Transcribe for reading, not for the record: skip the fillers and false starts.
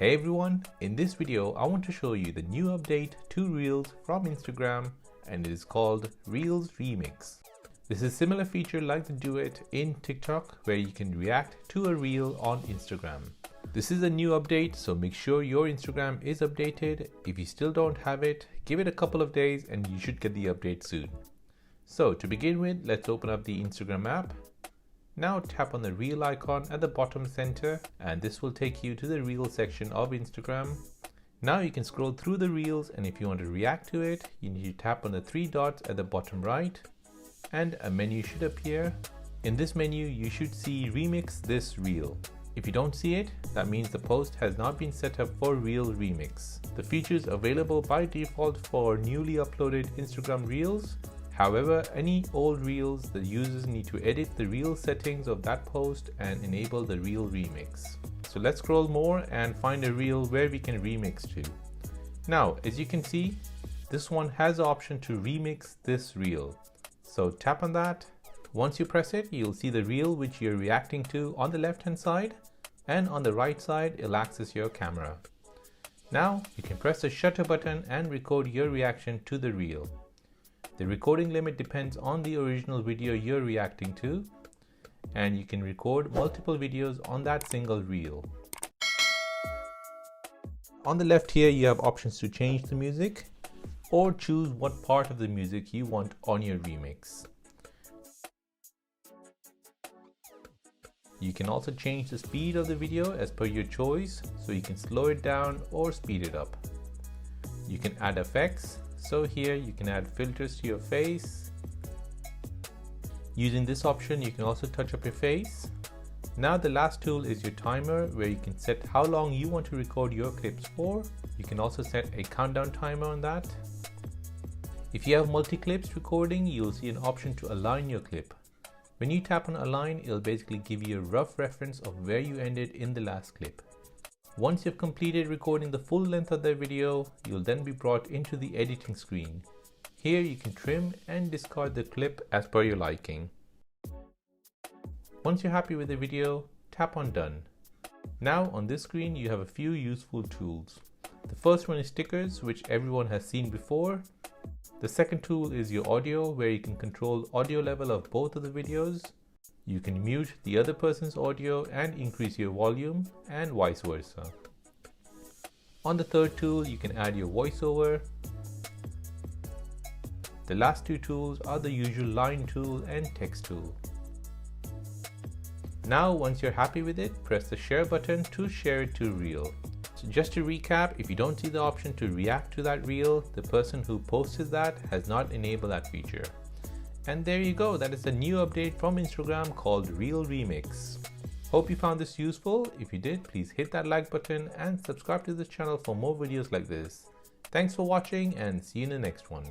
Hey everyone, in this video I want to show you the new update to Reels from Instagram, and it is called Reels Remix. This is a similar feature like the Duet in TikTok where you can react to a reel on Instagram. This is a new update, so make sure your Instagram is updated. If you still don't have it, give it a couple of days and you should get the update soon. So to begin with, let's open up the Instagram app. Now tap on the reel icon at the bottom center and this will take you to the reel section of Instagram. Now you can scroll through the reels, and if you want to react to it, you need to tap on the three dots at the bottom right and a menu should appear. In this menu you should see remix this reel. If you don't see it, that means the post has not been set up for Reel Remix. The feature is available by default for newly uploaded Instagram reels. However, any old reels, the users need to edit the reel settings of that post and enable the Reel Remix. So let's scroll more and find a reel where we can remix to. Now, as you can see, this one has the option to remix this reel. So tap on that. Once you press it, you'll see the reel which you're reacting to on the left hand side, and on the right side, it'll access your camera. Now you can press the shutter button and record your reaction to the reel. The recording limit depends on the original video you're reacting to, and you can record multiple videos on that single reel. On the left here, you have options to change the music or choose what part of the music you want on your remix. You can also change the speed of the video as per your choice, so you can slow it down or speed it up. You can add effects. So here you can add filters to your face. Using this option, you can also touch up your face. Now the last tool is your timer, where you can set how long you want to record your clips for. You can also set a countdown timer on that. If you have multi-clips recording, you'll see an option to align your clip. When you tap on align, it'll basically give you a rough reference of where you ended in the last clip. Once you've completed recording the full length of the video, you'll then be brought into the editing screen. Here you can trim and discard the clip as per your liking. Once you're happy with the video, tap on done. Now on this screen you have a few useful tools. The first one is stickers, which everyone has seen before. The second tool is your audio, where you can control audio level of both of the videos. You can mute the other person's audio and increase your volume, and vice versa. On the third tool, you can add your voiceover. The last two tools are the usual line tool and text tool. Now, once you're happy with it, press the share button to share it to reel. So just to recap, if you don't see the option to react to that reel, the person who posted that has not enabled that feature. And there you go, that is a new update from Instagram called Reel Remix. Hope you found this useful. If you did, please hit that like button and subscribe to this channel for more videos like this. Thanks for watching and see you in the next one.